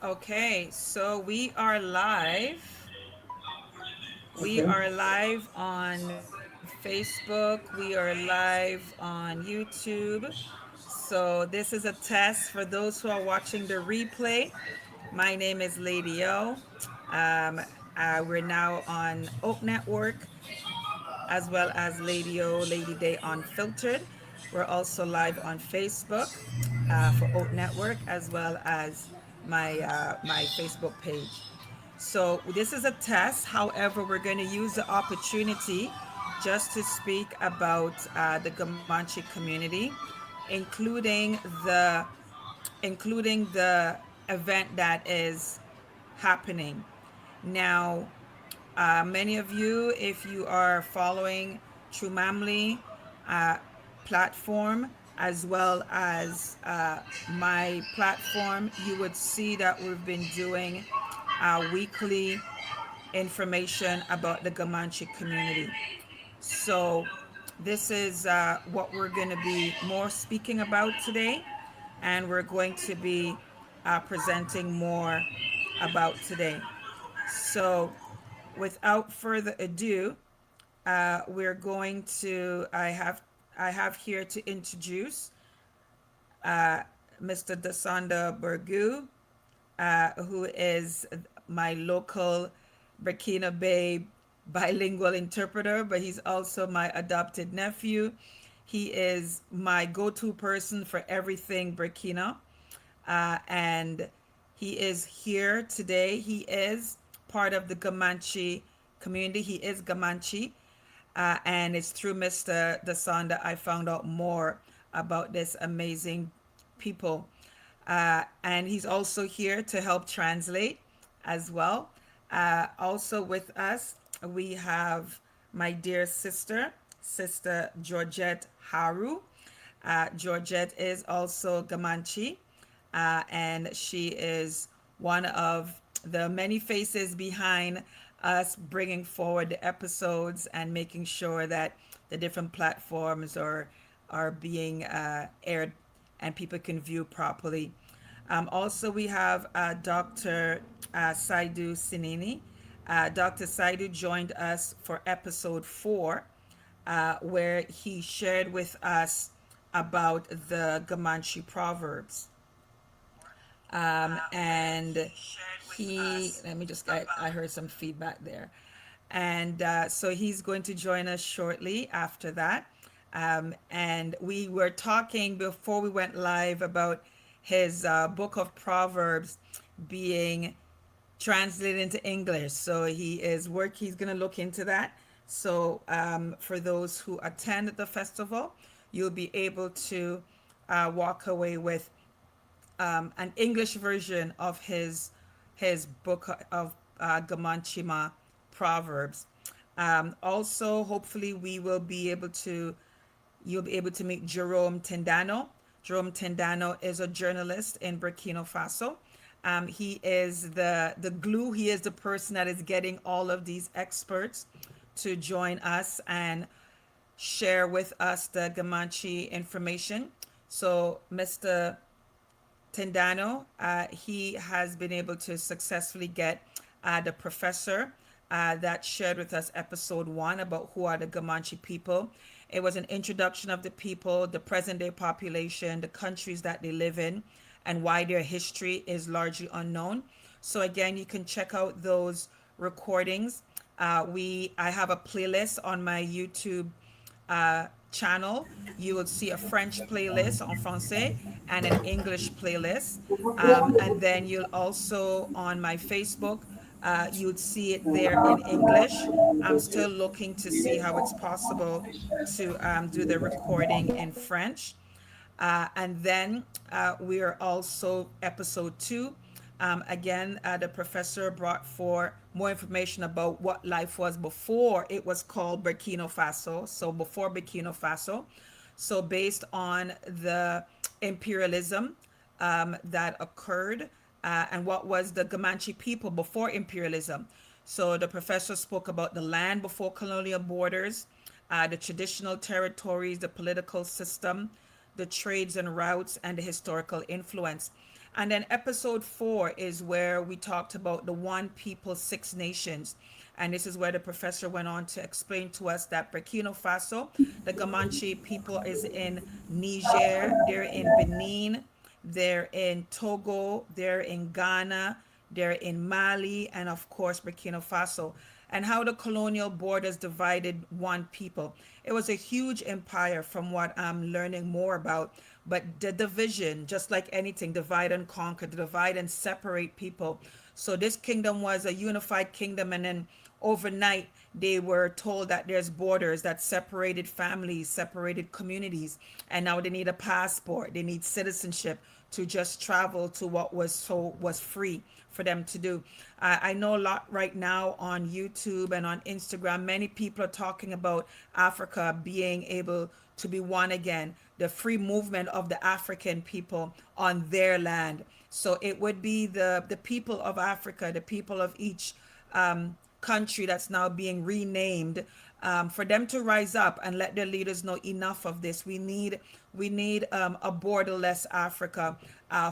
Okay, so we are live. We Okay. are live on Facebook. We are live on YouTube. So this is a test for those who are watching the replay. My name is Lady O. Um, we're now on Oak Network as well as Lady O, Lady Day Unfiltered. We're also live on Facebook for Oak Network as well as my Facebook page. So this is a test. However, we're going to use the opportunity just to speak about the Comanche community, including the including the event that is happening now. Many of you, if you are following TrueMamle uh, platform as well as my platform, you would see that we've been doing weekly information about the Comanche community. So this is what we're going to be more speaking about today, and we're going to be presenting more about today. So without further ado, we're going to I have here to introduce Mr. Dasanda Burgu, who is my local Burkina Bay bilingual interpreter, but he's also my adopted nephew. He is my go-to person for everything Burkina, and he is here today. He is part of the Comanche community. He is Comanche, and it's through Mr. Dasanda I found out more about this amazing people. And he's also here to help translate as well. Also with us, we have my dear sister, Sister Georgette Haru. Georgette is also Gamanchi, and she is one of the many faces behind us bringing forward the episodes and making sure that the different platforms are being aired and people can view properly. Also, we have Dr. Saidu Sinini. Dr. Saidu joined us for episode 4, where he shared with us about the Gamanche proverbs. And let me just, I heard some feedback there. And so he's going to join us shortly after that. And we were talking before we went live about his book of Proverbs being translated into English. So he's going to look into that. So for those who attend the festival, you'll be able to walk away with an English version of his book of Gamanchima Proverbs. Also, hopefully, you'll be able to meet Jerome Tendano. Jerome Tendano is a journalist in Burkina Faso. He is the glue. He is the person that is getting all of these experts to join us and share with us the Gamanche information. So, Mr. Tendano, he has been able to successfully get the professor that shared with us episode 1 about who are the Comanche people. It was an introduction of the people, the present day population, the countries that they live in, and why their history is largely unknown. So again, you can check out those recordings. I have a playlist on my YouTube channel. You will see a French playlist en français and an English playlist. And then you'll also on my Facebook, you would see it there in English. I'm still looking to see how it's possible to do the recording in French. And then we are also episode 2. Again, the professor brought for more information about what life was before it was called Burkina Faso. So before Burkina Faso. So based on the imperialism that occurred and what was the Comanche people before imperialism. So the professor spoke about the land before colonial borders, the traditional territories, the political system, the trades and routes, and the historical influence. And then episode 4 is where we talked about the one people, six nations. And this is where the professor went on to explain to us that Burkina Faso, the Comanche people, is in Niger, they're in Benin, they're in Togo, they're in Ghana, they're in Mali, and of course, Burkina Faso. And how the colonial borders divided one people. It was a huge empire, from what I'm learning more about. But the division, just like anything, divide and conquer, divide and separate people. So this kingdom was a unified kingdom, and then overnight they were told that there's borders that separated families, separated communities, and now they need a passport, they need citizenship to just travel to what was free for them to do. I know a lot right now on YouTube and on Instagram, many people are talking about Africa being able to be one again, the free movement of the African people on their land. So it would be the people of Africa, the people of each country that's now being renamed, for them to rise up and let their leaders know enough of this. We need a borderless Africa,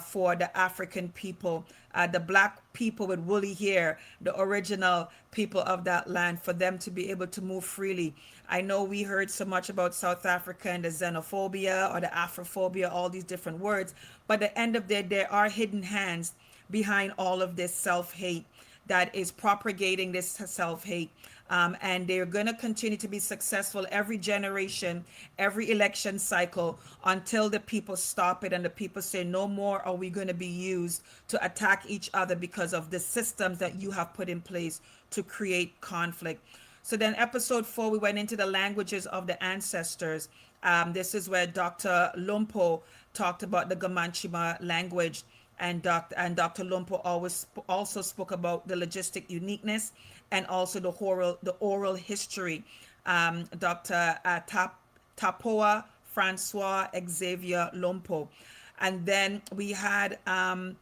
for the African people, the black people with woolly hair, the original people of that land, for them to be able to move freely. I know we heard so much about South Africa and the xenophobia or the Afrophobia, all these different words, but at the end of the day, there are hidden hands behind all of this self-hate that is propagating this self-hate. And they're going to continue to be successful every generation, every election cycle, until the people stop it and the people say, no more are we going to be used to attack each other because of the systems that you have put in place to create conflict. So then episode 4, we went into the languages of the ancestors. This is where Dr. Lumpo talked about the Gourmantchéba language, and Dr. Lumpo also spoke about the logistic uniqueness and also the oral history. Dr. Tapoa Francois Xavier Lumpo. And then we had Mr.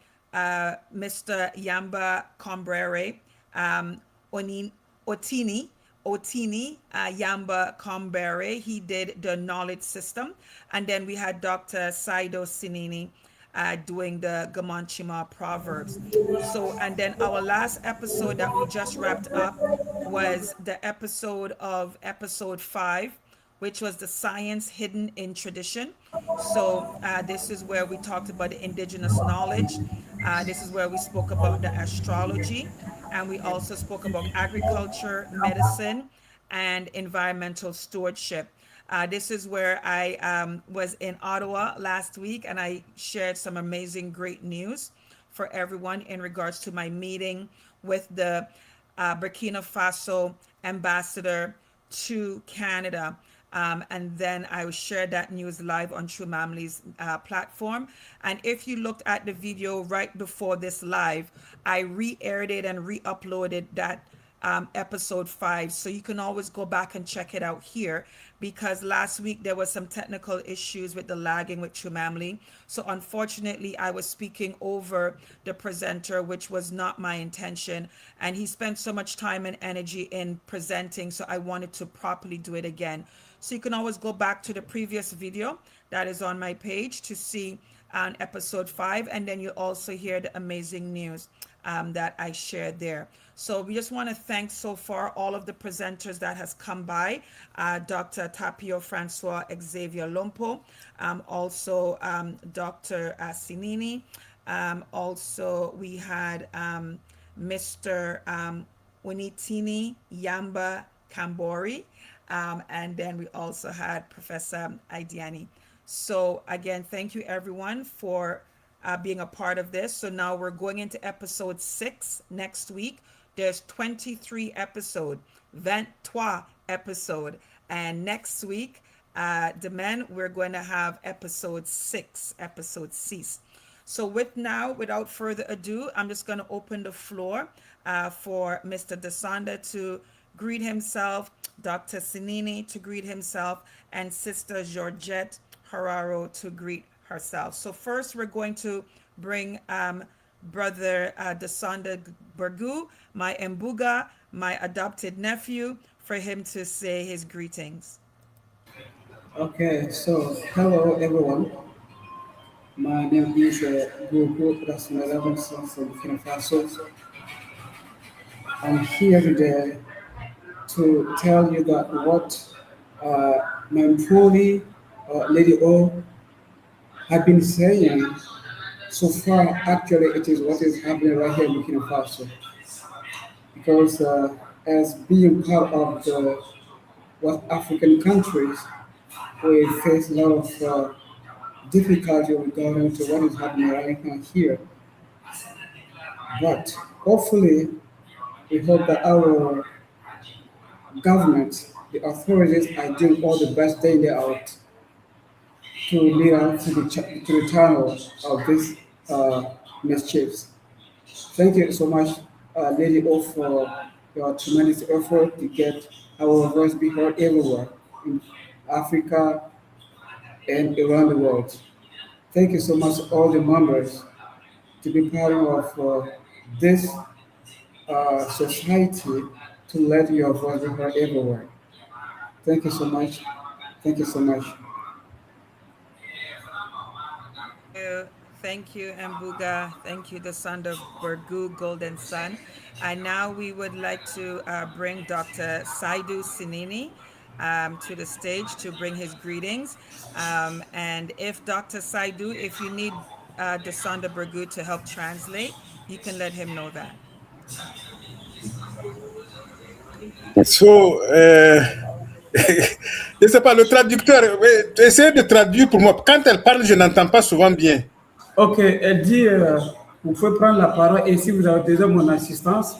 Yamba Combrere, Otini, Yamba Combere. He did the knowledge system. And then we had Dr. Saido Sinini doing the Gourmantchéba Proverbs. So, and then our last episode that we just wrapped up was the episode 5, which was the science hidden in tradition. So this is where we talked about the indigenous knowledge. This is where we spoke about the astrology, and we also spoke about agriculture, medicine, and environmental stewardship. This is where I was in Ottawa last week, and I shared some amazing, great news for everyone in regards to my meeting with the Burkina Faso ambassador to Canada. And then I shared that news live on TrueMamle's platform. And if you looked at the video right before this live, I re-aired it and re-uploaded that episode 5. So you can always go back and check it out here, because last week there was some technical issues with the lagging with TrueMamle. So unfortunately, I was speaking over the presenter, which was not my intention. And he spent so much time and energy in presenting, so I wanted to properly do it again. So you can always go back to the previous video that is on my page to see episode 5, and then you also hear the amazing news that I shared there. So we just want to thank so far all of the presenters that has come by, Dr. Tapio Francois Xavier Lumpo, also Dr. Sinini, also we had Mr. Unitini Yamba Kambori, and then we also had Professor Idiani. So again, thank you everyone for being a part of this. So now we're going into episode 6 next week. There's 23 episodes, 23 episode. And next week, demain, we're going to have episode 6, episode 6. So without further ado, I'm just going to open the floor for Mr. Desanda to greet himself, Dr. Sinini to greet himself, and Sister Georgette Hararo to greet herself. So first, we're going to bring Brother Desanda Bergu, my Mbuga, my adopted nephew, for him to say his greetings. Okay, so hello everyone. My name is Gourmantchéba from Burkina Faso. I'm here today to tell you that what uh, my employee, Lady O, have been saying so far. Actually, it is what is happening right here in Burkina Faso. Because as being part of the West African countries, we face a lot of difficulty regarding to what is happening right now here. But hopefully, we hope that our government, the authorities, are doing all the best day they out to lead us to to the tunnel of these uh, mischiefs. Thank you so much, Lady O, for your tremendous effort to get our voice be heard everywhere in Africa and around the world. Thank you so much, all the members, to be part of this society to let your voice be heard everywhere. Thank you so much. Thank you so much. you. Thank you, Mbuga. Thank you, the son of Burgu, Golden Sun. And now we would like to bring Dr. Saidu Sinini to the stage to bring his greetings. And if Dr. Saidu, if you need the son of Burgu to help translate, you can let him know that. So, je ne sais pas, le traducteur, essayez de traduire pour moi. Quand elle parle, je n'entends pas souvent bien. Ok, elle dit, vous pouvez prendre la parole et si vous avez déjà mon assistance,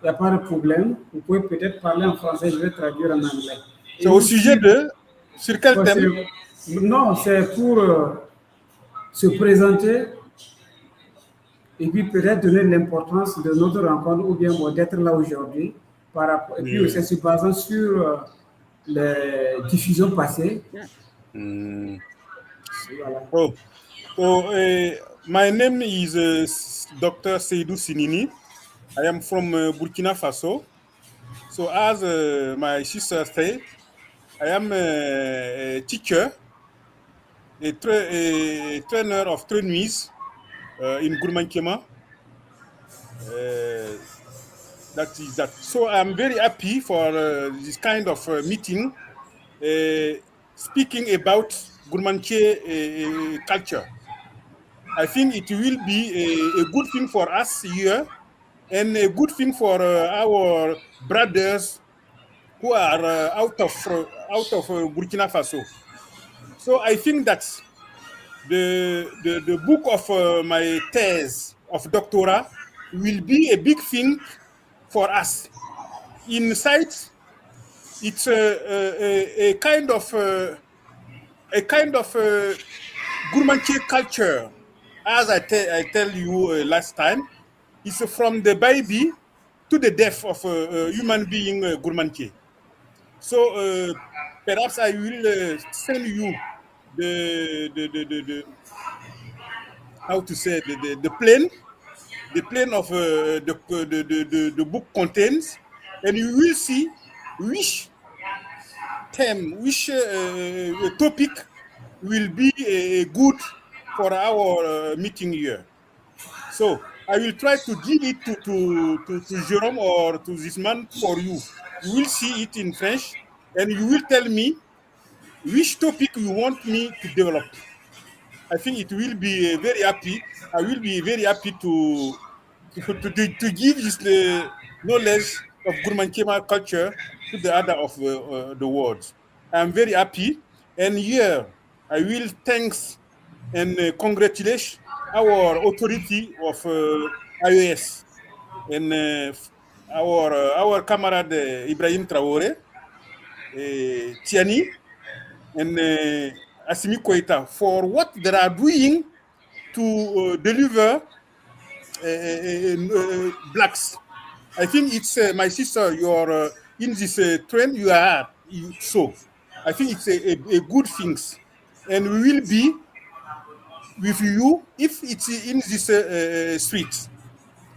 il n'y a pas de problème. Vous pouvez peut-être parler en français, je vais traduire en anglais. C'est au sujet de... Sur quel thème? Non, c'est pour se présenter et puis peut-être donner l'importance de notre rencontre ou bien d'être là aujourd'hui. Et puis aussi se basant sur les diffusions passées. Voilà. Oh. So, my name is Dr. Seydou Sinini. I am from Burkina Faso. So, as my sister said, I am a teacher, a trainer of trainees in Gourmantchéba. That is that. So, I'm very happy for this kind of meeting, speaking about Gourmantché culture. I think it will be a good thing for us here and a good thing for our brothers who are out of Burkina Faso. So I think that the book of my thèse of doctorate will be a big thing for us. Inside, it's a kind of Gourmantché culture. As I tell you last time, it's from the baby to the death of a human being, Gourmantché. So perhaps I will send you the how to say the plane of the book contains, and you will see which theme, which topic will be good for our meeting here. So I will try to give it to Jerome or to this man for you. You will see it in French, and you will tell me which topic you want me to develop. I think it will be very happy. I will be very happy to give this knowledge of Gourmantchéba culture to the other of the world. I'm very happy, and here I will thanks and congratulate our authority of IOS and our comrade Ibrahim Traoré, Tiani, and Assimi Koita for what they are doing to deliver blacks. I think it's my sister. You're in this trend. You are so. I think it's a good things, and we will be with you if it's in this street.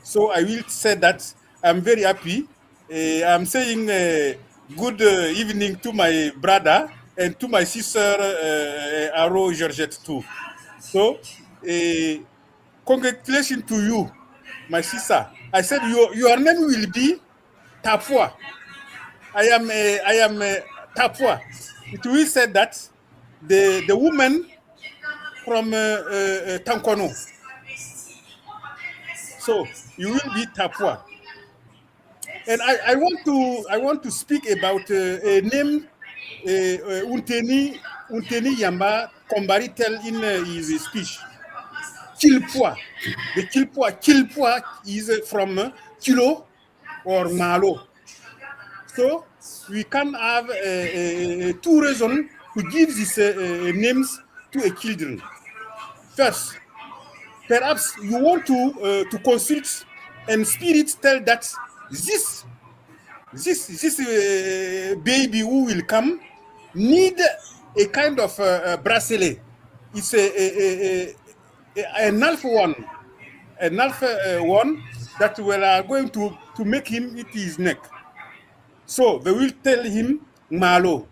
So I will say that I'm very happy. I'm saying good evening to my brother and to my sister Aro Georgette too. So congratulations to you, my sister. I said your name will be Tapua. I am Tapua. It will say that the woman from Tankono. So you will be Tapua. And I want to speak about a name Unteni Yamba Kombari tell in his speech. Kilpua. The Kilpua is from kilo or malo. So we can have two reasons to give these names to a children. First, perhaps you want to consult and spirit tell that this baby who will come need a kind of bracelet. It's an alpha one, that will going to make him eat his neck. So they will tell him malo,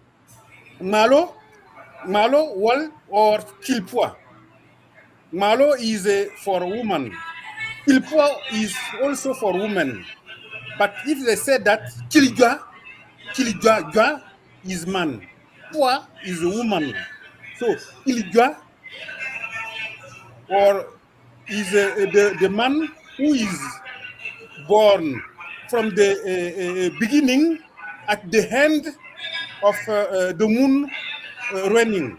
wal or kilpua. Malo is for woman. Kilpua is also for women. But if they say that Kilijua is man, Pua is a woman. So Kilijua or is the man who is born from the beginning at the end of the moon running.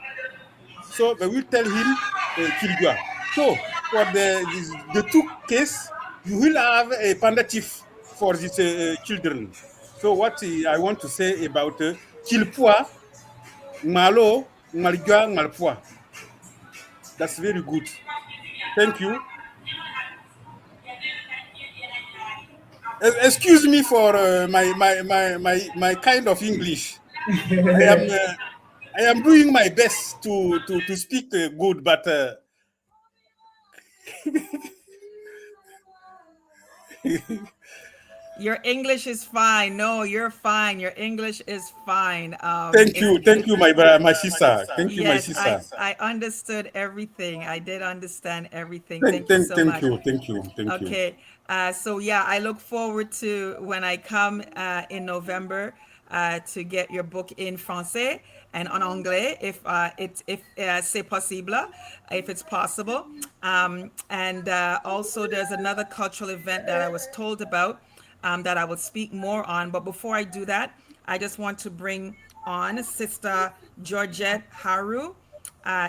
So they will tell him Kilijua. So for the two cases, you will have a pendatif for these children. So what I want to say about Kilpua, Malo, Maljua, Malpua. That's very good. Thank you. Excuse me for my kind of English. I am doing my best to speak good, but Your English is fine. No, you're fine. Your English is fine. Thank you, my sister. Thank you, my Yes, sister. I understood everything. I did understand everything. Thank Thank you so much. you. Okay. So yeah, I look forward to when I come in November to get your book in français and en anglais if c'est possible, if it's possible. And also there's another cultural event that I was told about that I will speak more on. But before I do that, I just want to bring on Sister Georgette Haru.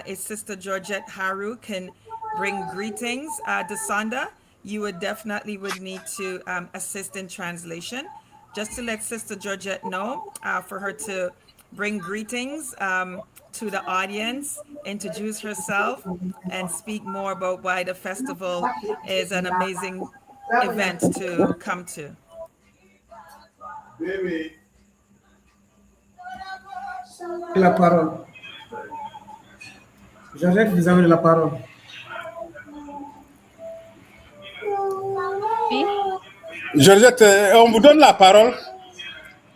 If Sister Georgette Haru can bring greetings, Desanda, you would definitely need to assist in translation. Just to let Sister Georgette know, for her to bring greetings to the audience, introduce herself, and speak more about why the festival is an amazing event to come to. La parole. Georgette, vous avez la parole. Oui. Georgette, on vous donne la parole.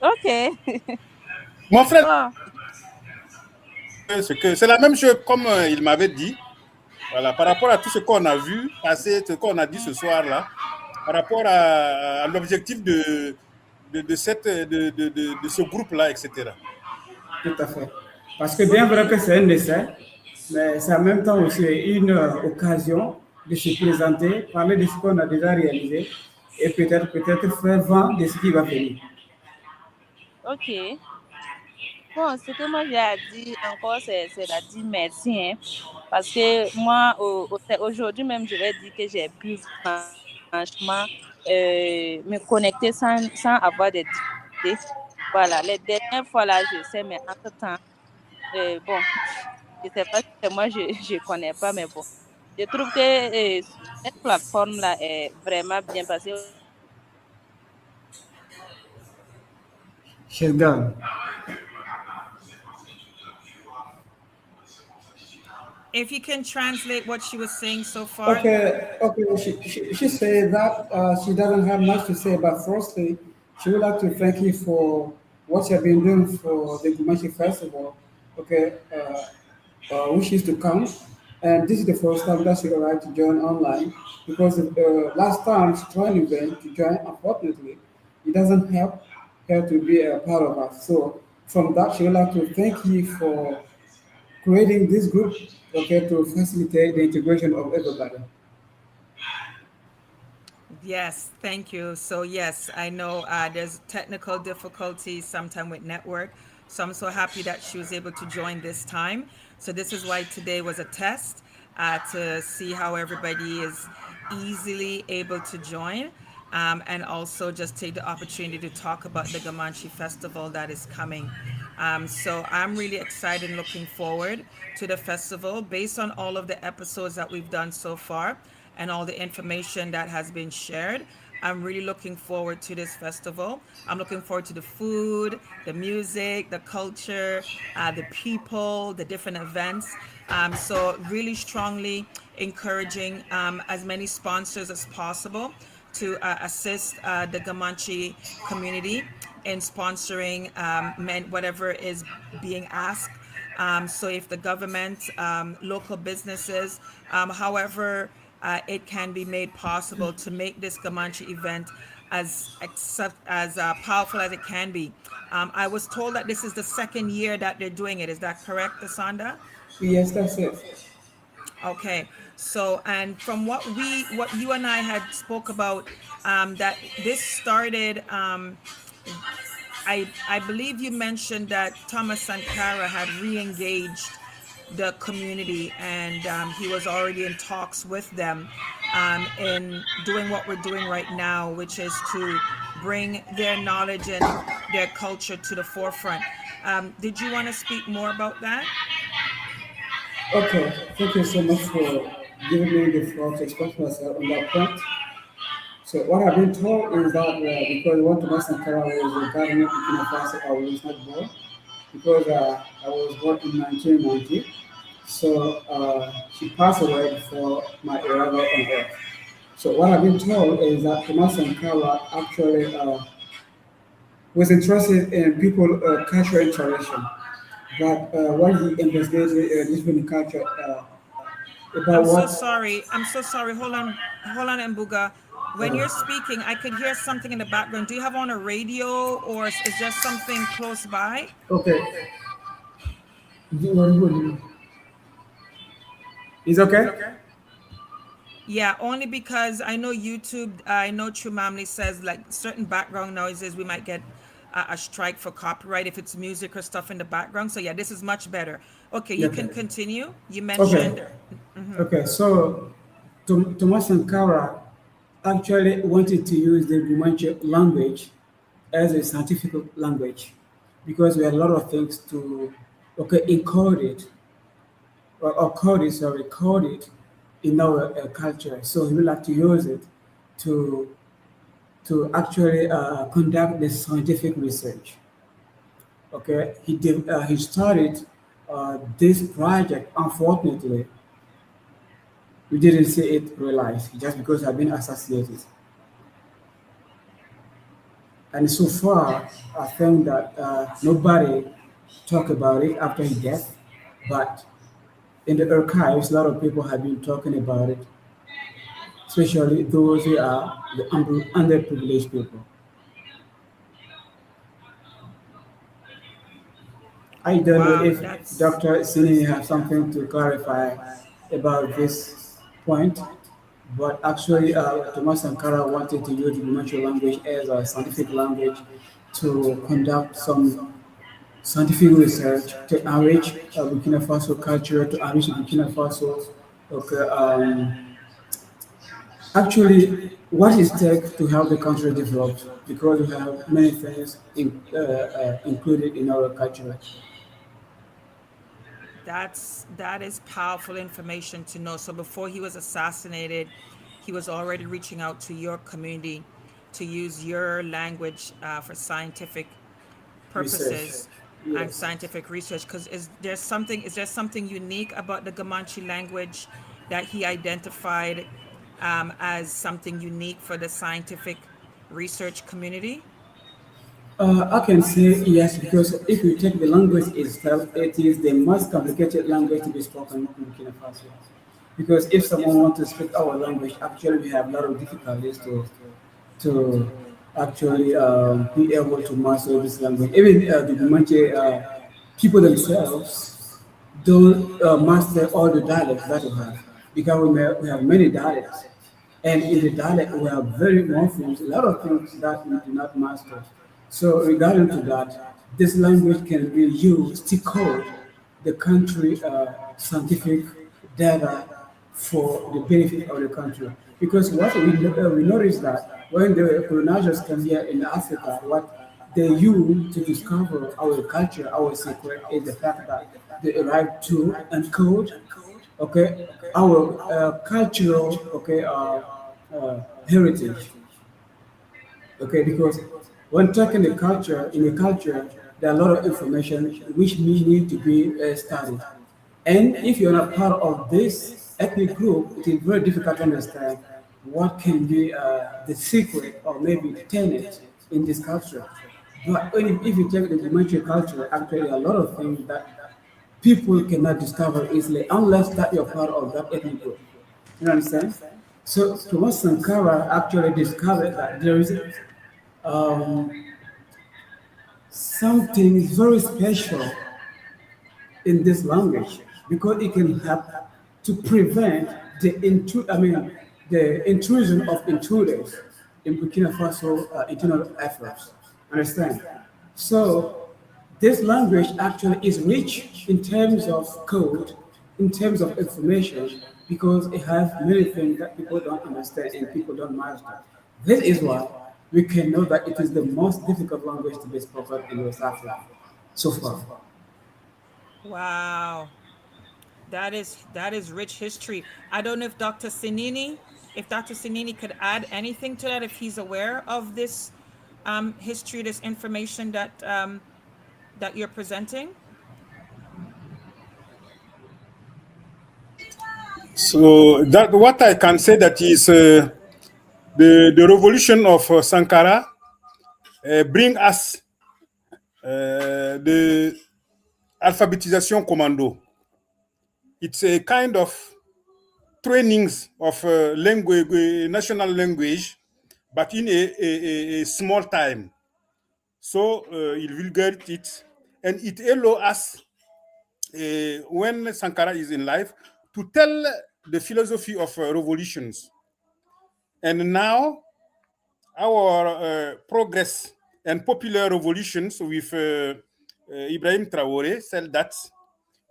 Ok. Mon frère, Bon. c'est la même chose comme il m'avait dit. Voilà, par rapport à tout ce qu'on a vu passer, ce qu'on a dit ce soir-là, par rapport à l'objectif de ce groupe-là, etc. Tout à fait. Parce que bien vrai que c'est un essai, mais c'est en même temps aussi une occasion de se présenter, parler de ce qu'on a déjà réalisé et peut-être faire vent de ce qui va venir. Ok. Bon, ce que moi j'ai à dire encore, c'est de dire merci. Hein, parce que moi, aujourd'hui même, je vais dire que j'ai pu franchement me connecter sans avoir des difficultés. Voilà, les dernières fois là, je sais, mais entre-temps, bon, je ne sais pas si moi, je ne connais pas, mais bon. Je trouve que cette plateforme-là est vraiment bien passée. She's gone. If you can translate what she was saying so far. Okay. She said that she doesn't have much to say, but firstly, she would like to thank you for what you have been doing for the Gourmantchéba Festival. Okay, which is to come. And this is the first time that she arrived to join online because last time she tried event to join, unfortunately, it doesn't help her to be a part of us. So from that, she would like to thank you for creating this group, okay, to facilitate the integration of everybody. Yes, thank you. So yes, I know there's technical difficulties sometime with network. So I'm so happy that she was able to join this time. So this is why today was a test to see how everybody is easily able to join. And also just take the opportunity to talk about the Gamanche Festival that is coming. So I'm really excited and looking forward to the festival based on all of the episodes that we've done so far and all the information that has been shared. I'm really looking forward to this festival. I'm looking forward to the food, the music, the culture, the people, the different events. So really strongly encouraging as many sponsors as possible to assist the Gamanche community in sponsoring whatever is being asked. So if the government, local businesses, however it can be made possible to make this Gamanche event as powerful as it can be. I was told that this is the second year that they're doing it. Is that correct, Asanda? Yes, that's it. Okay, so and from what you and I had spoke about, that this started. I believe you mentioned that Thomas Sankara had re-engaged the community, and he was already in talks with them in doing what we're doing right now, which is to bring their knowledge and their culture to the forefront. Did you want to speak more about that? Okay, thank you so much for giving me the floor to express myself on that point. So what I've been told is that because one Thomas Sankara was a governor in Burkina Faso, I was not born because I was born in 1990. So she passed away before my arrival on earth. So what I've been told is that Thomas Sankara actually was interested in people culture and tradition. But when he investigated different culture about I'm so what sorry. I'm so sorry. Hold on, Mbuga. When you're speaking, I could hear something in the background. Do you have on a radio or is there something close by? okay, is okay? Yeah, only because I know YouTube, I know TrueMamle says like certain background noises, we might get a strike for copyright if it's music or stuff in the background. So yeah, this is much better. Okay, you can Okay. continue. You mentioned, Okay. Okay. So Thomas Sankara actually wanted to use the Gourmantchéba language as a scientific language because we had a lot of things to encode it or code it, sorry, code it in our culture. So he would like to use it to actually conduct this scientific research. Okay, he started this project. Unfortunately, we didn't see it realized just because I've been assassinated. And so far, I think that nobody talked about it after his death, but in the archives, a lot of people have been talking about it, especially those who are the underprivileged people. I don't know wow, if that's Dr. Sini have something to clarify about this point, but actually, Thomas Sankara wanted to use the natural language as a scientific language to conduct some scientific research to enrich Burkina Faso culture, to enrich Burkina Faso. Okay, actually, what is take to help the country develop? Because we have many things included in our culture. that is powerful information to know. So before he was assassinated, he was already reaching out to your community to use your language for scientific Research. purposes and Yes. scientific research. Because is there something unique about the Gamanche language that he identified as something unique for the scientific research community? I can say yes because if you take the language itself, it is the most complicated language to be spoken in Burkina Faso. Because if someone wants to speak our language, actually we have a lot of difficulties to actually be able to master this language. Even the Gumanche people themselves don't master all the dialects that we have because we have many dialects. And in the dialect, we have very morphemes, a lot of things that we do not master. So, regarding to that, this language can be used to code the country scientific data for the benefit of the country. Because what we notice that when the colonizers came here in Africa, what they use to discover our culture, our secret, is the fact that they arrived to encode, okay, our cultural, okay, heritage, okay, because when talking the culture, in a culture, there are a lot of information which need to be studied. And if you're not part of this ethnic group, it is very difficult to understand what can be the secret or maybe the tenet in this culture. But if you take the Gumanche culture, actually a lot of things that people cannot discover easily unless that you're part of that ethnic group. You understand? So Thomas Sankara actually discovered that there is um, something very special in this language because it can help to prevent the intrusion of intruders in Burkina Faso internal affairs. Understand? So this language actually is rich in terms of code, in terms of information, because it has many things that people don't understand and people don't master. This is why we can know that it is the most difficult language to be spoken in West Africa so far. Wow. That is rich history. I don't know if Dr. Sinini could add anything to that, if he's aware of this history, this information that you're presenting. So that what I can say that is the revolution of Sankara bring us the alphabetization commando. It's a kind of trainings of language, national language, but in a small time. So it vulgarate it, and it allow us when Sankara is in life to tell the philosophy of revolutions. And now our progress and popular revolutions with Ibrahim Traore said that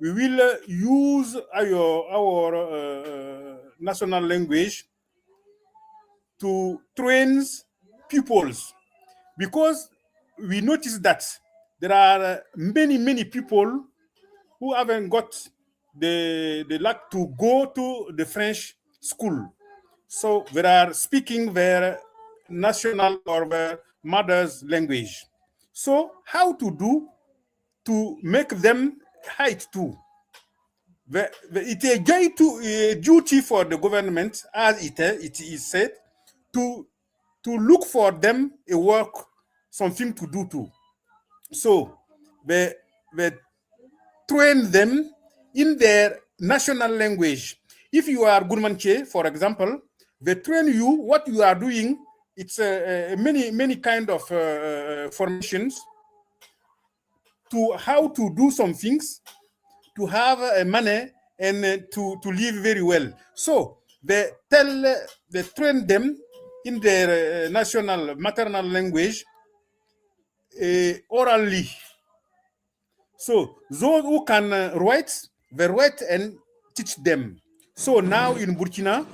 we will use our national language to train pupils because we notice that there are many people who haven't got the luck to go to the French school. So they are speaking their national or their mother's language. So how to do to make them height too? It is a duty for the government, as it is said, to look for them a work, something to do too. So they train them in their national language. If you are Gourmantché, for example, they train you what you are doing. It's many kind of formations to how to do some things, to have money and to live very well. So they train them in their national maternal language orally. So those who can write, they write and teach them. So now in Burkina,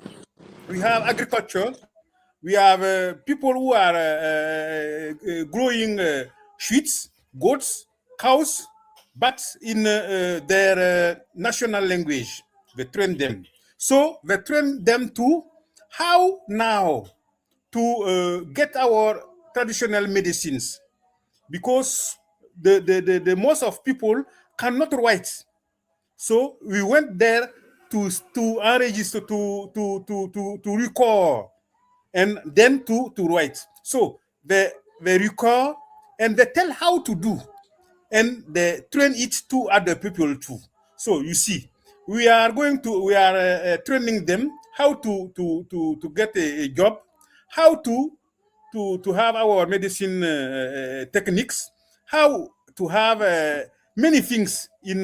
we have agriculture. We have people who are growing sheets, goats, cows, but in their national language. They train them. So they train them to how now to get our traditional medicines because the most of people cannot write. So we went there to enregister, to record, and then to write. So they record and they tell how to do, and they train it to other people too. So you see, we are training them how to get a job, how to have our medicine techniques, how to have many things in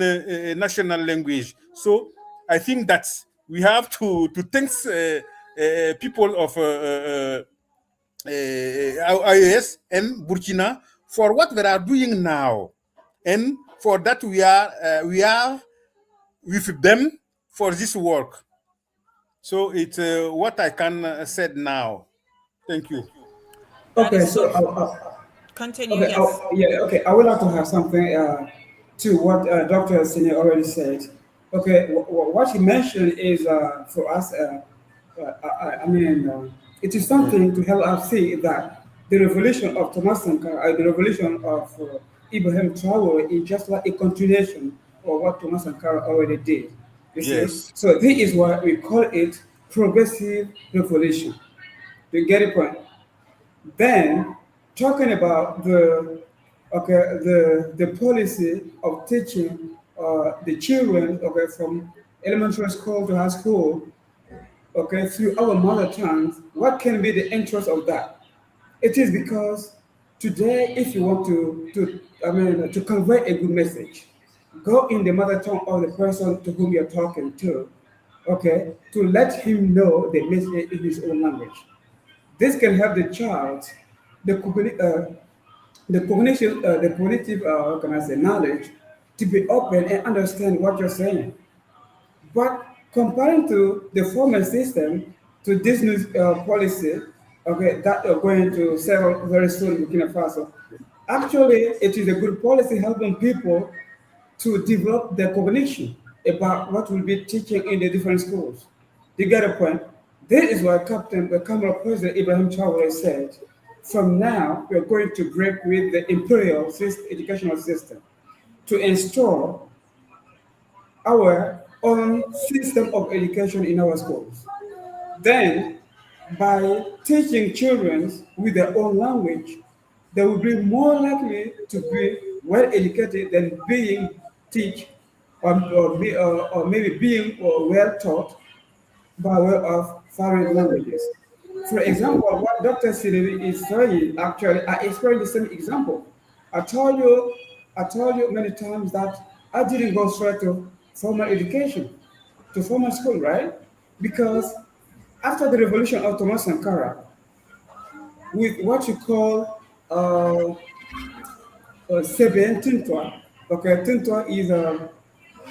national language. So I think that we have to thank people of IAS and Burkina for what they are doing now, and for that we are with them for this work. So it's what I can said now. Thank you. That Okay, is so so. Continue. okay, Yes. yeah, okay. I would like to have something to what Dr. Sine already said. Okay, what he mentioned is for us. I mean, it is something to help us see that the revolution of Thomas Sankara, the revolution of Ibrahim Traore, is just like a continuation of what Thomas Sankara already did. You see, Yes. so this is why we call it progressive revolution. You get it, point? Then, talking about the policy of teaching the children, okay, from elementary school to high school, okay, through our mother tongues, what can be the interest of that? It is because today, if you want to convey a good message, go in the mother tongue of the person to whom you're talking to, okay, to let him know the message in his own language. This can help the child, the the cognitive, how can I say, knowledge, to be open and understand what you're saying. But comparing to the former system, to this new policy, okay, that are going to settle very soon in Burkina Faso, actually, it is a good policy helping people to develop their cognition about what we'll be teaching in the different schools. You get a point? This is why the Cameroon President Ibrahim Traore said, from now, we're going to break with the imperial educational system to install our own system of education in our schools. Then, by teaching children with their own language, they will be more likely to be well educated than being teach or maybe being well taught by way of foreign languages. For example, what Dr. Siri is saying, actually, I experienced the same example. I told you, I told you many times that I didn't go straight to formal education, to formal school, right? Because after the revolution of Thomas Sankara, with what you call CBN Tintois, okay, Tintois is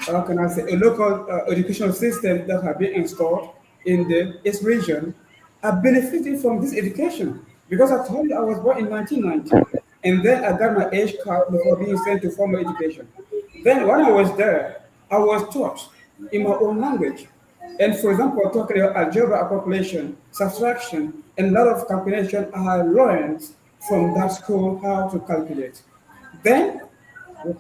how can I say, a local educational system that have been installed in the East region are benefiting from this education. Because I told you I was born in 1990, and then I got my age card before being sent to formal education. Then when I was there, I was taught in my own language. And for example, talking about algebra, calculation, subtraction, and a lot of calculation I learned from that school how to calculate. Then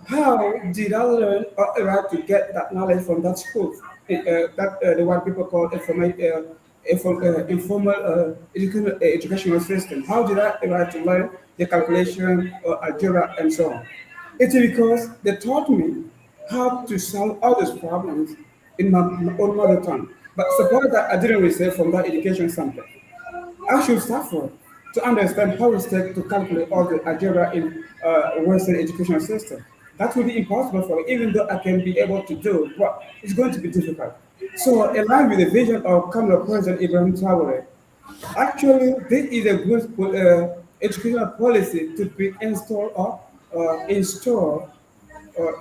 how did I learn or arrive to get that knowledge from that school? The one people call informal educational system. How did I arrive to learn the calculation or algebra and so on? It's because they taught me how to solve all these problems in my own mother tongue. But suppose that I didn't receive from that education center. I should suffer to understand how it's take to calculate all the algebra in Western education system. That will be impossible for me, even though I can be able to do it, but it's going to be difficult. So, aligned with the vision of Cameroon President Ibrahim Traore, actually, this is a good educational policy to be installed or installed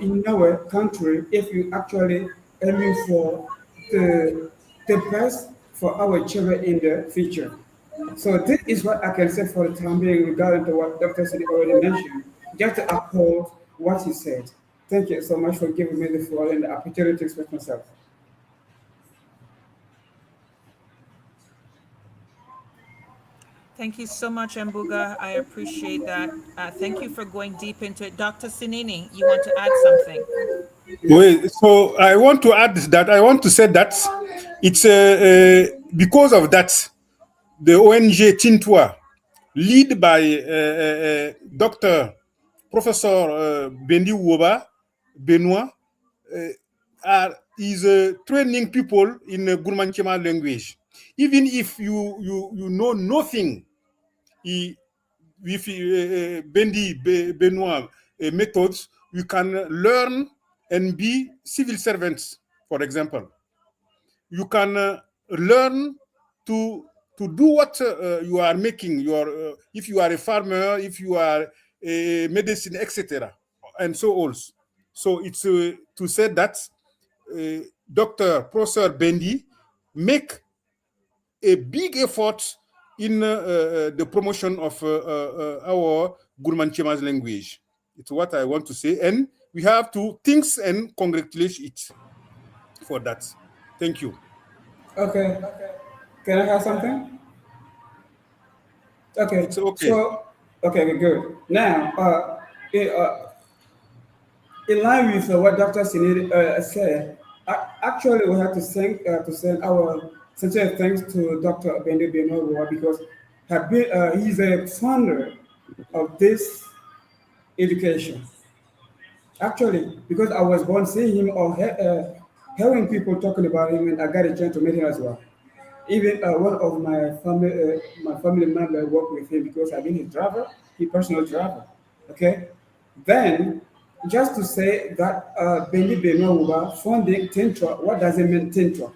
in our country if you actually aiming for the, the best for our children in the future. So this is what I can say for the time being regarding to what Dr. Sidi already mentioned, just to uphold what he said. Thank you so much for giving me the floor and the opportunity to express myself. Thank you so much, Mbuga. I appreciate that. Thank you for going deep into it. Dr. Sinini, you want to add something? Wait, so I want to add that I want to say that it's because of that the ONG Tintois, led by Dr. Professor Bendi Woba Benoit is training people in Gourmantchéba language. Even if you know nothing, with Benoit methods, you can learn and be civil servants, for example. You can learn to do what you are making. If you are a farmer, if you are a medicine, etc., and so on. So it's to say that Dr. Professor Bendi make a big effort in the promotion of our Gourmantchéba language. It's what I want to say, and we have to think and congratulate it for that. Thank you. Okay. Can I have something? Okay. It's okay. So, okay, good. Now, in line with what Dr. Sinid said, actually we have to send our sincere thanks to Dr. Bende Benowa because he's a founder of this education. Actually, because I was born seeing him or hearing people talking about him, and I got a chance to meet him as well. Even one of my family member worked with him because I've been his driver, his personal driver. Okay, then just to say that Benny Benowa funding Tintra, what does it mean Tintra?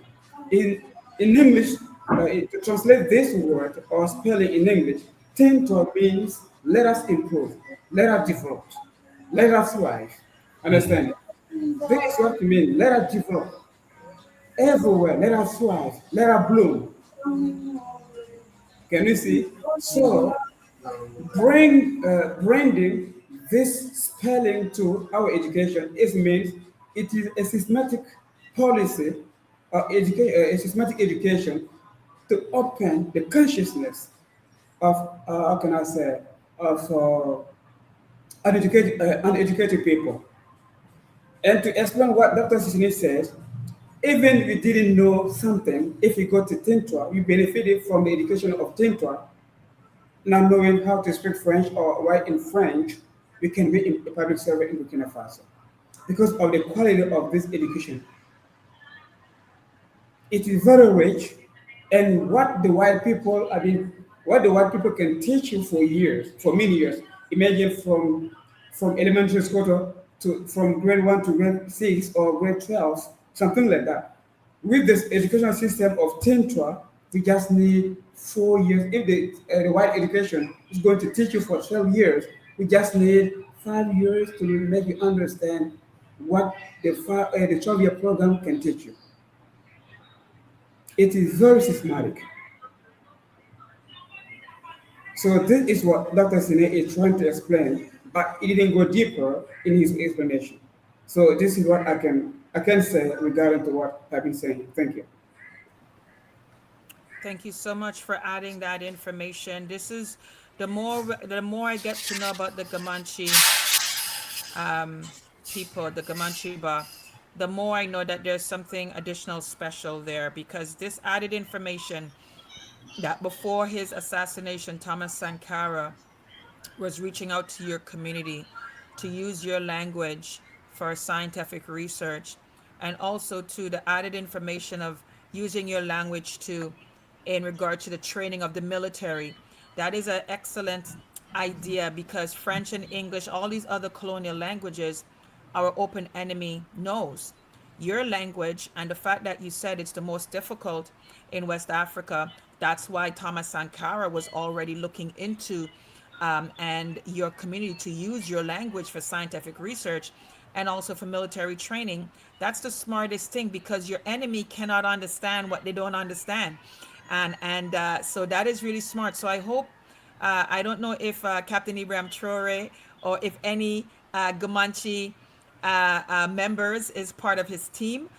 In English, to translate this word or spelling in English, Tintra means let us improve, let us develop, let us thrive. Understand? This is what it means. Let us develop everywhere. Let us thrive. Let us bloom. Can you see? So, branding this spelling to our education is means it is a systematic policy, a systematic education to open the consciousness of how can I say of uneducated people. And to explain what Dr. Sisini says, even if you didn't know something, if you go to Tintra, you benefited from the education of Tintra. Not knowing how to speak French or write in French, we can be a public servant in Burkina Faso because of the quality of this education. It is very rich, and what the white people can teach you for years, for many years. Imagine from elementary school from grade 1 to grade 6 or grade 12, something like that. With this educational system of Tintra, we just need 4 years. If the white education is going to teach you for 12 years, we just need 5 years to make you understand what the 12-year program can teach you. It is very systematic. So this is what Dr. Sine is trying to explain, but he didn't go deeper in his explanation. So this is what I can say regarding to what I've been saying. Thank you. Thank you so much for adding that information. This is the more I get to know about the Comanche people, the Gourmantchéba, the more I know that there's something additional special there because this added information that before his assassination, Thomas Sankara was reaching out to your community to use your language for scientific research, and also to the added information of using your language to in regard to the training of the military. That is an excellent idea because French and English, all these other colonial languages, our open enemy knows. Your language, and the fact that you said it's the most difficult in West Africa, that's why Thomas Sankara was already looking into and your community to use your language for scientific research and also for military training. That's the smartest thing because your enemy cannot understand what they don't understand. And so that is really smart. So I hope, I don't know if Captain Ibrahim Traore or if any Gumanche members is part of his team,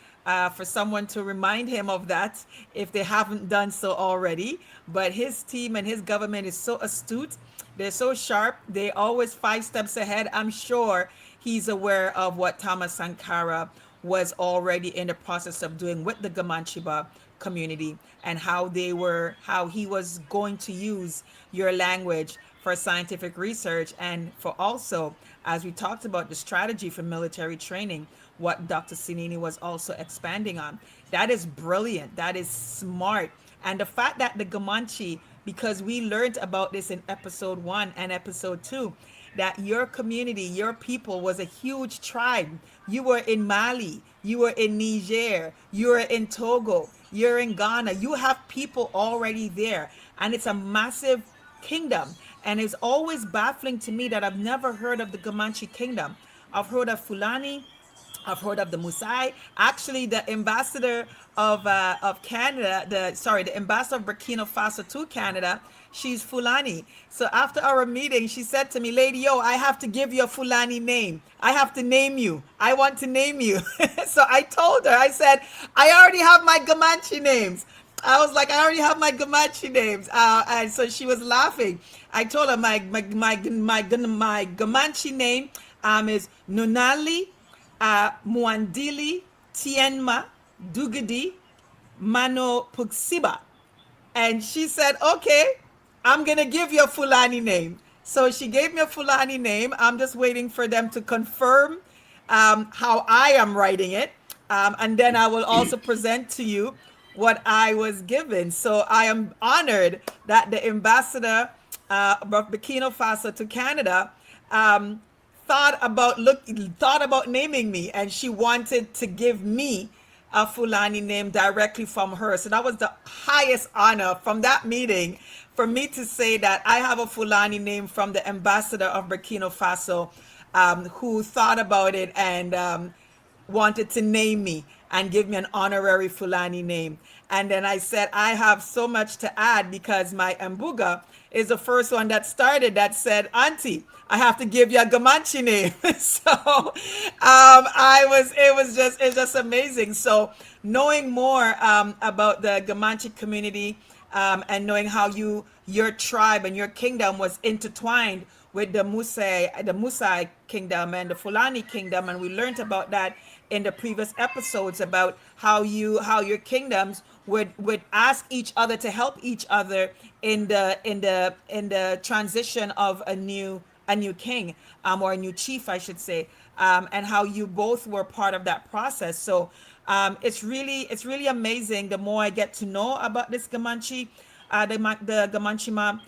for someone to remind him of that if they haven't done so already. But his team and his government is so astute. They're so sharp. They always 5 steps ahead. I'm sure he's aware of what Thomas Sankara was already in the process of doing with the Gourmantchéba community and how he was going to use your language for scientific research and for also as we talked about the strategy for military training, what Dr. Sinini was also expanding on. That is brilliant. That is smart. And the fact that the Gamanchi, because we learned about this in episode 1 and episode 2, that your community, your people was a huge tribe. You were in Mali, you were in Niger, you were in Togo, you're in Ghana. You have people already there, and it's a massive kingdom. And it's always baffling to me that I've never heard of the Comanche kingdom. I've heard of Fulani, I've heard of the Musai. Actually, the ambassador of Canada, the ambassador of Burkina Faso to Canada, she's Fulani. So after our meeting, she said to me, "Lady, yo, I have to give you a Fulani name. I have to name you. I want to name you." So I told her, I said, "I already have my Comanche names." I was like, "I already have my Comanche names," and so she was laughing. I told her my Comanche name is Nunali Muandili Tienma Dugadi Mano Puxiba. And she said, "Okay, I'm going to give you a Fulani name." So she gave me a Fulani name. I'm just waiting for them to confirm how I am writing it. And then I will also present to you what I was given. So I am honored that the ambassador of Burkina Faso to Canada thought about naming me, and she wanted to give me a Fulani name directly from her. So that was the highest honor from that meeting, for me to say that I have a Fulani name from the ambassador of Burkina Faso, who thought about it and wanted to name me and give me an honorary Fulani name. And then I said, I have so much to add, because my Mbuga is the first one that started that said, "Auntie, I have to give you a Gamanche name." So it's just amazing. So knowing more about the Gamanche community, and knowing how your tribe and your kingdom was intertwined with the Musai kingdom and the Fulani kingdom, and we learned about that in the previous episodes, about how your kingdoms would ask each other to help each other in the transition of a new king, or a new chief, I should say, and how you both were part of that process. So it's really amazing. The more I get to know about this Gamanche, the Gamanchima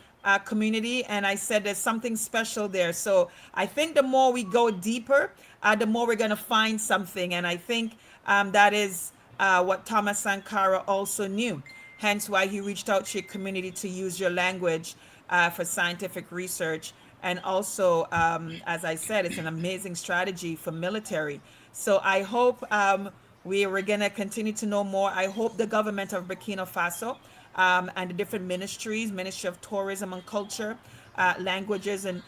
community, and I said there's something special there. So I think the more we go deeper, the more we're going to find something. And I think that is what Thomas Sankara also knew. Hence why he reached out to your community to use your language for scientific research. And also, as I said, it's an amazing strategy for military. So I hope we're going to continue to know more. I hope the government of Burkina Faso and the different ministries, Ministry of Tourism and Culture, languages, and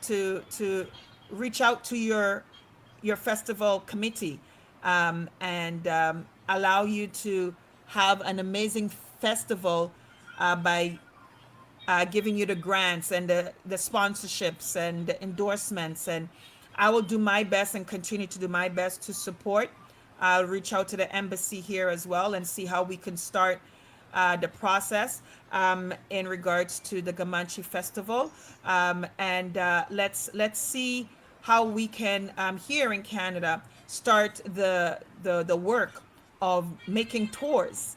to reach out to your festival committee, and allow you to have an amazing festival by giving you the grants and the sponsorships and the endorsements. And I will do my best and continue to do my best to support. I'll reach out to the embassy here as well and see how we can start the process in regards to the Gamanche Festival. And let's see how we can, here in Canada, start the work of making tours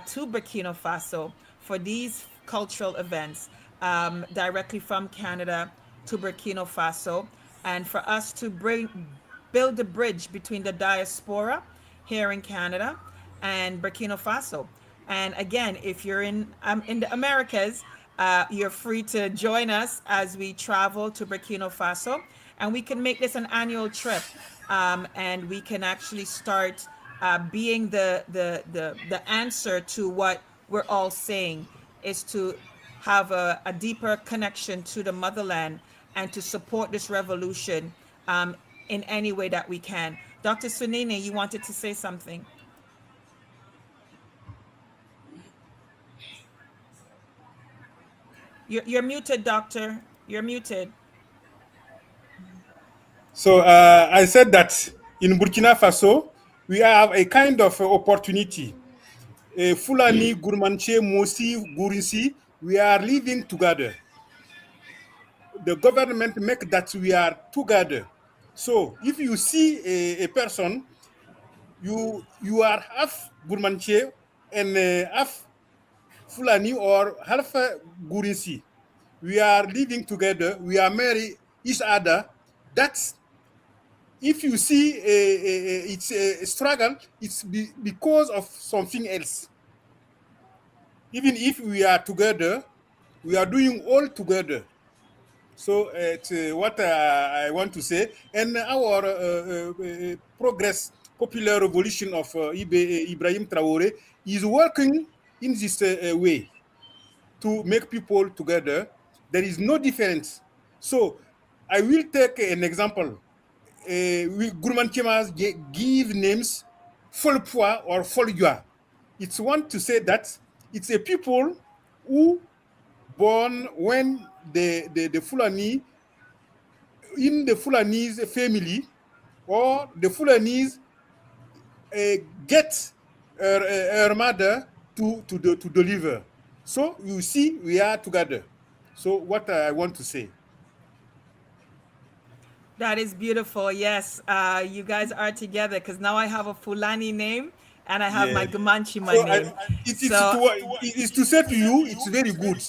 to Burkina Faso for these cultural events, directly from Canada to Burkina Faso, and for us to build a bridge between the diaspora here in Canada and Burkina Faso. And again, if you're in the Americas, you're free to join us as we travel to Burkina Faso, and we can make this an annual trip, and we can actually start being the answer to what we're all saying, is to have a deeper connection to the motherland and to support this revolution in any way that we can. Dr. Sunini, you wanted to say something? You're muted, doctor. You're muted. So I said that in Burkina Faso, we have a kind of opportunity. Fulani, Gourmantché, Mosi, Gourinsi, we are living together. the government make that we are together. So if you see a person, you are half Gourmantché and half Fulani or half Gurinsi. We are living together. We are married each other. That's if you see it's a struggle. It's because of something else. Even if we are together, we are doing all together. So it's what I want to say. And our progress, popular revolution of Ibrahim Traore is working in this way to make people together. There is no difference. So I will take an example. Gourmantchéba give names Folpoa or Folgua. It's want to say that it's a people who born when the Fulani in the Fulanese family or the Fulanese get her mother to deliver. So you see, we are together. So what I want to say. That is beautiful. Yes, you guys are together because now I have a Fulani name and I have my Yeah. Gourmantchéba So name. to So it is to say to you, it's very good.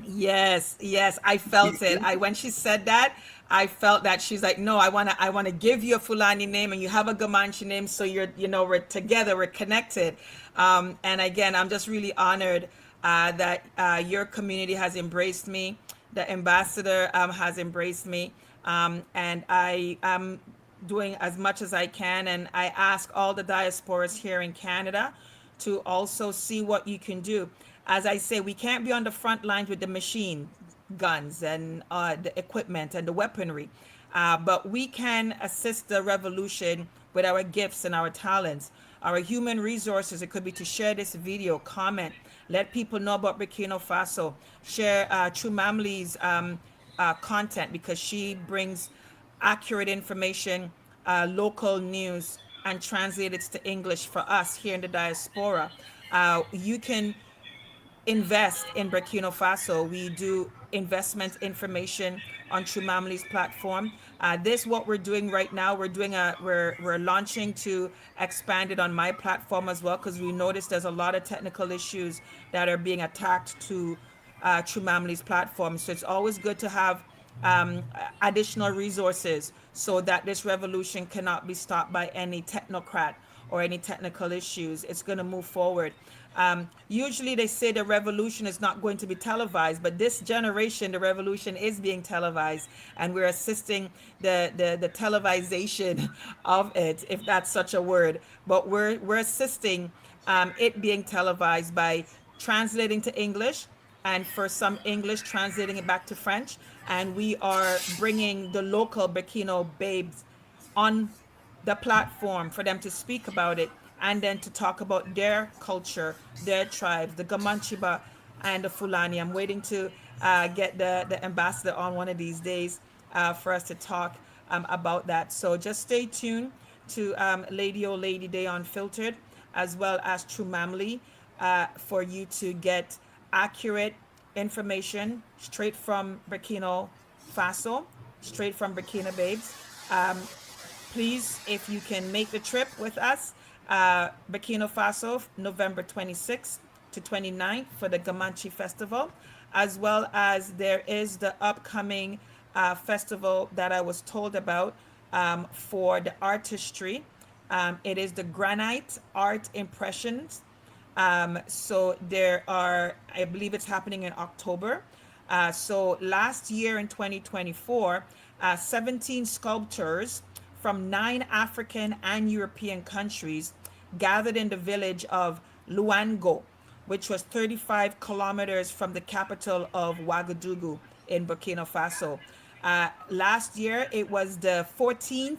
yes, yes, I felt it. I when she said that, I felt that she's like, no, I wanna give you a Fulani name and you have a Gamanchi name, so we're together, we're connected. And again, I'm just really honored that your community has embraced me, the ambassador has embraced me, and I am doing as much as I can, and I ask all the diasporas here in Canada to also see what you can do. As I say, we can't be on the front lines with the machine guns and the equipment and the weaponry, but we can assist the revolution with our gifts and our talents, our human resources. It could be to share this video, comment, let people know about Burkina Faso, share TrueMamle's content because she brings accurate information, local news, and translate it to English for us here in the diaspora. You can invest in Burkina Faso. We do investment information on TrueMamle's platform. This what we're doing right now. We're launching to expand it on my platform as well because we noticed there's a lot of technical issues that are being attacked to TrueMamle's platform. So it's always good to have additional resources so that this revolution cannot be stopped by any technocrat or any technical issues. It's going to move forward. Usually they say the revolution is not going to be televised, but this generation, the revolution is being televised, and we're assisting the televisation of it, if that's such a word. But we're assisting it being televised by translating to English, and for some English, translating it back to French. And we are bringing the local Burkina babes on the platform for them to speak about it and then to talk about their culture, their tribes, the Gourmantchéba and the Fulani. I'm waiting to get the ambassador on one of these days for us to talk about that. So just stay tuned to Lady O Lady Day Unfiltered, as well as TrueMamle, for you to get accurate information straight from Burkina Faso, straight from Burkina babes. Please, if you can make the trip with us, Burkina Faso, November 26th to 29th for the Gourmantchéba Festival, as well as there is the upcoming festival that I was told about for the artistry. It is the Granite Art Impressions. So there are, I believe it's happening in October. So last year in 2024, 17 sculptors from 9 African and European countries gathered in the village of Luango, which was 35 kilometers from the capital of Ouagadougou in Burkina Faso. Last year, it was the 14th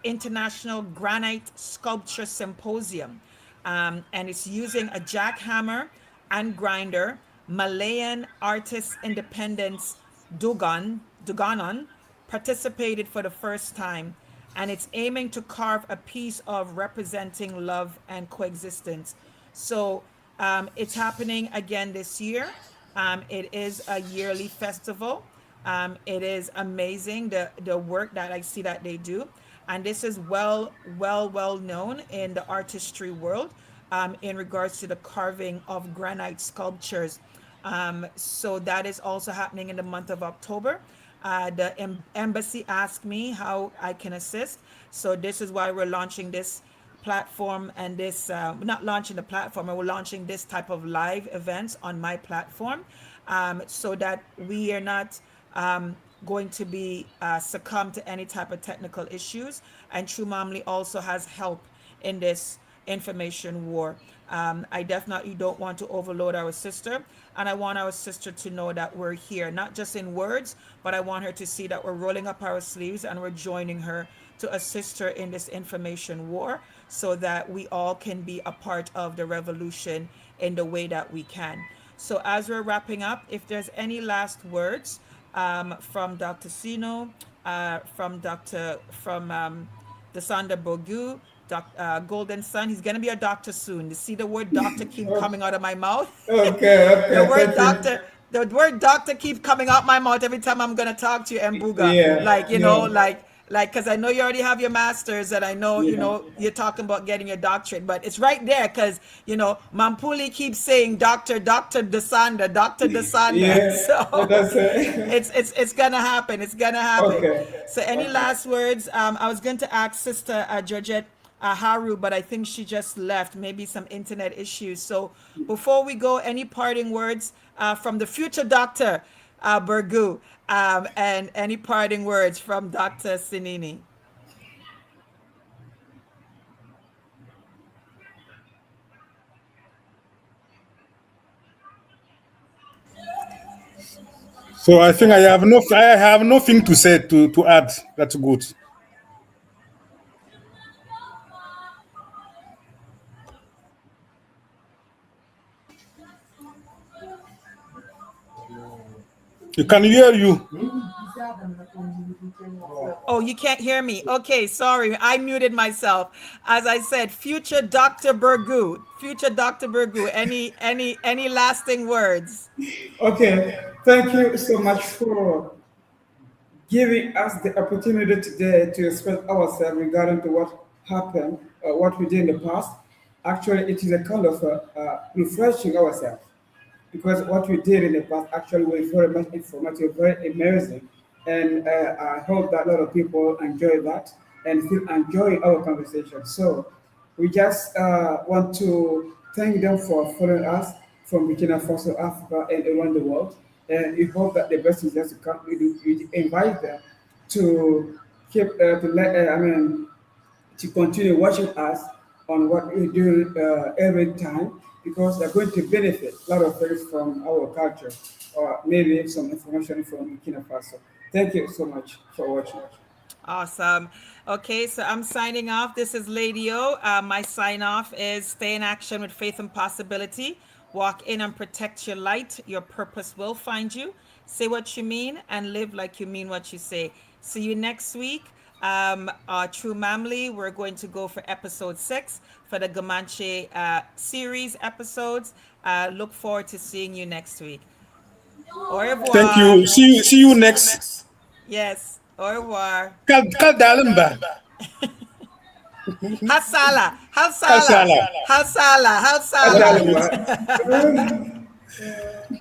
International Granite Sculpture Symposium, and it's using a jackhammer and grinder. Malayan Artists Independence Duganon participated for the first time, and it's aiming to carve a piece of representing love and coexistence. So it's happening again this year. It is a yearly festival. It is amazing the work that I see that they do, and this is well known in the artistry world, in regards to the carving of granite sculptures. So that is also happening in the month of October. The embassy asked me how I can assist, so this is why we're launching this platform, and this not launching the platform, we're launching this type of live events on my platform, so that we are not going to be succumb to any type of technical issues. And TrueMamle also has help in this information war. I definitely don't want to overload our sister, and I want our sister to know that we're here, not just in words, but I want her to see that we're rolling up our sleeves and we're joining her to assist her in this information war, so that we all can be a part of the revolution in the way that we can. So as we're wrapping up, if there's any last words from Dr. Sino, from Desanda Bogu, Golden Sun. He's gonna be a doctor soon. You see the word doctor keep coming out of my mouth. The Okay, word thank doctor, the word doctor keep coming out my mouth every time I'm gonna talk to you, you. Mbuga. Yeah, Like, no, because I know you already have your masters, and I know, yeah, you're talking about getting your doctorate, but it's right there because, Mampuli keeps saying Dr. Desanda, Dr. Desanda. yeah, So that's it. it's gonna happen. It's gonna happen. Okay, So any okay. last words? I was going to ask Sister Georgette Haru, but I think she just left. Maybe some internet issues. So before we go, any parting words from the future Doctor Burgu, and any parting words from Dr. Sinini? So I think I have nothing to say to add. That's good. You can hear you. Oh, you can't hear me. Okay, sorry. I muted myself. As I said, future Dr. Burgu. Future Dr. Burgu. Any lasting words? Okay, thank you so much for giving us the opportunity today to express ourselves regarding to what happened, what we did in the past. Actually, it is a kind of refreshing ourselves, because what we did in the past actually was very much informative, very amazing, and I hope that a lot of people enjoy that and still enjoy our conversation. So we just want to thank them for following us from Burkina Faso, Africa, and around the world. And we hope that the best is just to come. We invite them to keep to let I mean to continue watching us on what we do every time, because they're going to benefit a lot of things from our culture, or maybe some information from Burkina Faso. Thank you so much for watching. Awesome. Okay, so I'm signing off. This is Lady O. My sign off is stay in action with faith and possibility. Walk in and protect your light. Your purpose will find you. Say what you mean and live like you mean what you say. See you next week. True Mamle, we're going to go for episode 6 for the Gourmantchéba series episodes. Look forward to seeing you next week. Au Thank revoir. you. See you next. Yes, au revoir. Kal dalemba. Hasala, Hasala, Kalsala. Hasala, Adalma. Hasala.